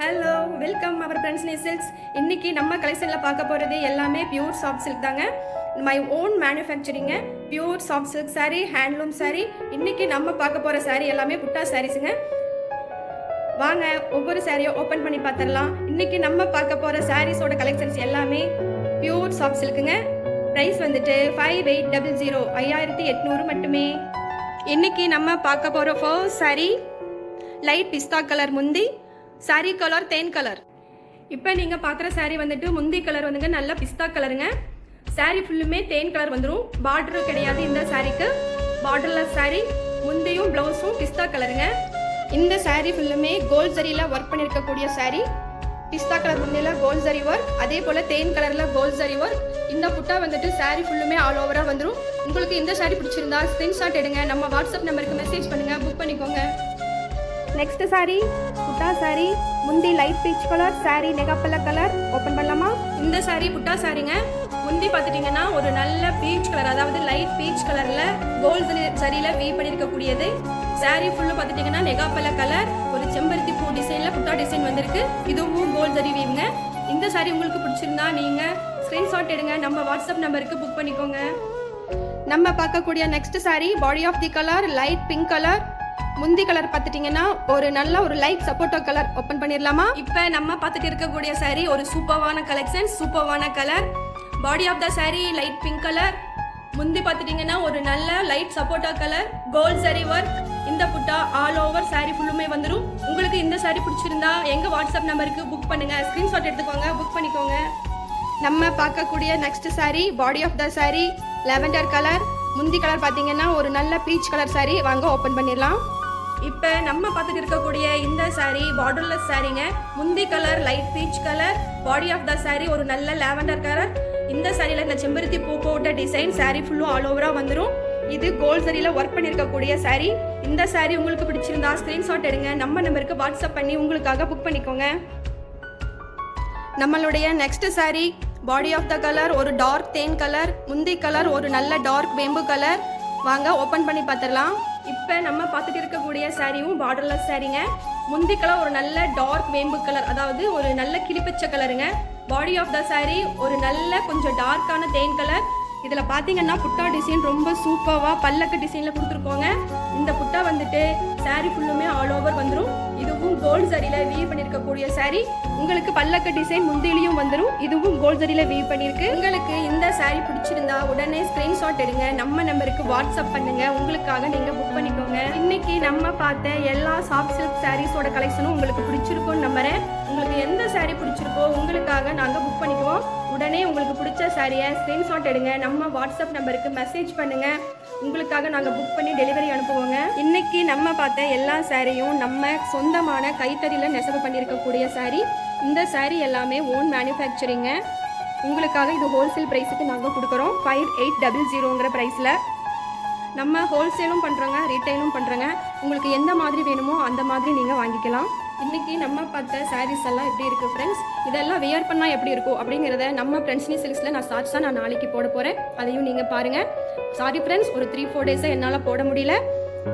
Hello welcome our பிரின்ஸ்னி Silks. இன்றைக்கி நம்ம கலெக்ஷனில் பார்க்க போகிறது எல்லாமே பியூர் சாஃப்ட் சில்க் தாங்க. மை ஓன் மேனுஃபேக்சரிங்க. Pure soft silk sari, handloom sari. இன்றைக்கி நம்ம பார்க்க போகிற சாரீ எல்லாமே புட்டா சாரீஸுங்க. வாங்க ஒவ்வொரு சாரியும் ஓப்பன் பண்ணி பார்த்துடலாம். இன்றைக்கி நம்ம பார்க்க போகிற சாரீஸோட கலெக்ஷன்ஸ் எல்லாமே பியூர் சாஃப்ட் சில்க்குங்க. ப்ரைஸ் வந்துட்டு 5800 5800 மட்டுமே. இன்றைக்கி நம்ம பார்க்க போகிற ஃபர்ஸ்ட் சாரீ லைட் பிஸ்தா கலர் முந்தி, சாரீ கலர் தேன் கலர். இப்போ நீங்கள் பார்க்குற சாரீ வந்துட்டு முந்தி கலர் வந்துங்க நல்ல பிஸ்தா கலருங்க. சாரீ ஃபுல்லுமே தேன் கலர் வந்துடும். பார்டரும் கிடையாது இந்த சாரீக்கு. பார்டர்லெஸ் சாரீ, முந்தியும் ப்ளவுஸும் பிஸ்தா கலருங்க. இந்த சாரீ ஃபுல்லுமே கோல்ட் ஜரியில் ஒர்க் பண்ணியிருக்கக்கூடிய சாரீ. பிஸ்தா கலர் முந்தியில் கோல்ட் ஜரி ஒர்க், அதே போல் தேன் கலரில் கோல்ட் ஜரி ஒர்க். இந்த புட்டா வந்துட்டு சாரீ ஃபுல்லுமே ஆல் ஓவராக வந்துடும். உங்களுக்கு இந்த சாரீ பிடிச்சிருந்தா ஸ்க்ரீன்ஷாட் எடுங்க, நம்ம வாட்ஸ்அப் நம்பருக்கு மெசேஜ் பண்ணுங்கள், புக் பண்ணிக்கோங்க. நெக்ஸ்ட் சாரீ புட்டா சாரீ, முந்தி லைட் பீச் கலர், சாரீ நெகாப்பல்ல கலர். ஓப்பன் பண்ணலாமா? இந்த சாரீ புட்டா சாரீங்க. முந்தி பார்த்துட்டிங்கன்னா ஒரு நல்ல பீச் கலர், அதாவது லைட் பீச் கலரில் கோல்டு சரியில் வீ பண்ணியிருக்கக்கூடியது. சாரீ ஃபுல்லு பார்த்துட்டிங்கன்னா நெகாப்பல்ல கலர், ஒரு செம்பருத்தி பூ டிசைனில் புட்டா டிசைன் வந்திருக்கு. இதுவும் கோல்டு சரி வீவுங்க. இந்த சாரீ உங்களுக்கு பிடிச்சிருந்தா நீங்கள் ஸ்க்ரீன்ஷாட் எடுங்க, நம்ம வாட்ஸ்அப் நம்பருக்கு புக் பண்ணிக்கோங்க. நம்ம பார்க்கக்கூடிய next sari body of the colour light pink colour. முந்தி கலர் பார்த்துட்டிங்கன்னா ஒரு நல்ல ஒரு லைட் சப்போட்டா கலர். ஓப்பன் பண்ணிடலாமா? இப்போ நம்ம பார்த்துட்டு இருக்கக்கூடிய சாரீ ஒரு சூப்பர்வான கலெக்ஷன், சூப்பர்வான colour. Body of the sari light pink colour. முந்தி பார்த்துட்டிங்கன்னா ஒரு நல்ல லைட் சப்போட்டா கலர், கோல்ட் சரி ஒர்க். இந்த புட்டா ஆல் ஓவர் சாரீ ஃபுல்லுமே வந்துடும். உங்களுக்கு இந்த சாரீ பிடிச்சிருந்தா எங்கள் வாட்ஸ்அப் நம்பருக்கு புக் பண்ணுங்கள், ஸ்க்ரீன்ஷாட் எடுத்துக்கோங்க, புக் பண்ணிக்கோங்க. நம்ம பார்க்கக்கூடிய next sari body of the sari lavender colour. முந்தி கலர் பார்த்தீங்கன்னா ஒரு நல்ல பீச் கலர் சாரீ. வாங்க ஓப்பன் பண்ணிடலாம். இப்போ நம்ம பார்த்துட்டு இருக்கக்கூடிய இந்த சாரீ பார்டர்லெஸ் சாரீங்க. முந்தி colour light peach colour, body of the sari ஒரு நல்ல லாவெண்டர் கலர். இந்த சாரியில் இந்த செம்பருத்தி பூ போட்ட டிசைன் சாரீ ஃபுல்லும் ஆல் ஓவராக வந்துடும். இது கோல்ட் சரியில் ஒர்க் பண்ணியிருக்கக்கூடிய சாரீ. இந்த சாரீ உங்களுக்கு பிடிச்சிருந்தா ஸ்க்ரீன்ஷாட் எடுங்க, நம்ம நம்பருக்கு வாட்ஸ்அப் பண்ணி உங்களுக்காக புக் பண்ணிக்கோங்க. நம்மளுடைய next sari body of the colour ஒரு டார்க் தேன் கலர், முந்தி கலர் ஒரு நல்ல டார்க் வேம்பு கலர். வாங்க ஓப்பன் பண்ணி பார்த்துடலாம். இப்போ நம்ம பார்த்துட்டு இருக்கக்கூடிய சாரியும் பார்டர்லெஸ் சாரீங்க. முந்தி கலர் ஒரு நல்ல டார்க் வேம்பு கலர், அதாவது ஒரு நல்ல கிளிப்பச்சை கலருங்க. பாடி ஆஃப் த சாரீ ஒரு நல்ல கொஞ்சம் டார்க்கான தேன் கலர். இதில் பார்த்தீங்கன்னா புட்டா டிசைன் ரொம்ப சூப்பராக பல்லக்கு டிசைனில் கொடுத்துருக்கோங்க. இந்த புட்டா வந்துட்டு சாரீ ஃபுல்லுமே ஆல் ஓவர் வந்துடும். இதுவும் கோல்ட் சரியில் வீவ் பண்ணியிருக்கக்கூடிய சாரீ. உங்களுக்கு பல்லக்கு டிசைன் முந்திலையும் வந்துடும். இதுவும் கோல்ட் சரியில் வீவ் பண்ணியிருக்கு. உங்களுக்கு இந்த சாரீ பிடிச்சிருந்தா உடனே ஸ்க்ரீன்ஷாட் எடுங்க, நம்ம நம்பருக்கு வாட்ஸ்அப் பண்ணுங்க, உங்களுக்காக நீங்கள் புக் பண்ணிக்கோங்க. இன்னைக்கு நம்ம பார்த்த எல்லா சாஃப்ட் சில்க் சாரீஸோட கலெக்ஷனும் உங்களுக்கு பிடிச்சிருக்கும்னு நம்புறேன். உங்களுக்கு எந்த சாரீ பிடிச்சிருக்கோ உங்களுக்காக நாங்கள் புக் பண்ணிக்குவோம். உடனே உங்களுக்கு பிடிச்ச சாரியை ஸ்க்ரீன்ஷாட் எடுங்க, நம்ம வாட்ஸ்அப் நம்பருக்கு மெசேஜ் பண்ணுங்க, உங்களுக்காக நாங்கள் புக் பண்ணி டெலிவரி அனுப்புவோங்க. இன்னைக்கு நம்ம பார்த்த எல்லா சாரியும் நம்ம சொந்தமான கைத்தறியில் நெசவு பண்ணியிருக்கக்கூடிய சாரீ. இந்த சாரீ எல்லாமே ஓன் மேனுஃபேக்சரிங்க. உங்களுக்காக இது ஹோல்சேல் ப்ரைஸுக்கு நாங்கள் கொடுக்குறோம். 5800ங்கிற ப்ரைஸில் நம்ம ஹோல்சேலும் பண்ணுறோங்க, ரீட்டைலும் பண்ணுறோங்க. உங்களுக்கு எந்த மாதிரி வேணுமோ அந்த மாதிரி நீங்கள் வாங்கிக்கலாம். இன்றைக்கி நம்ம பார்த்த சாரீஸ் எல்லாம் எப்படி இருக்குது ஃப்ரெண்ட்ஸ், இதெல்லாம் வியர் பண்ணால் எப்படி இருக்கும் அப்படிங்கிறத நம்ம பிரின்ஸ்னி சில்க்ஸில் நான் ஷார்ட்ஸாக நான் நாளைக்கு போட போகிறேன். அதையும் நீங்கள் பாருங்கள். சாரி ஃப்ரெண்ட்ஸ், ஒரு 3-4 டேஸாக என்னால் போட முடியல.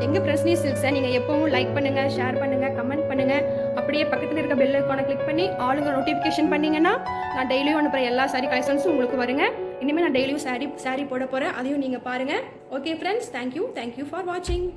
எங்கள் பிரின்ஸ்னி சில்க்ஸை நீங்கள் எப்பவும் லைக் பண்ணுங்கள், ஷேர் பண்ணுங்கள், கமெண்ட் பண்ணுங்கள். அப்படியே பக்கத்தில் இருக்க பெல் ஐகானை கிளிக் பண்ணி ஆளுங்க நோட்டிஃபிகேஷன் பண்ணிங்கன்னா நான் டெய்லியும் அனுப்புகிற எல்லா சாரீ கலெக்ஷன்ஸும் உங்களுக்கு வருங்க. இனிமேல் நான் டெய்லியும் சாரீ போட போகிறேன், அதையும் நீங்கள் பாருங்கள். ஓகே ஃப்ரெண்ட்ஸ், தேங்க்யூ ஃபார் வாட்சிங்.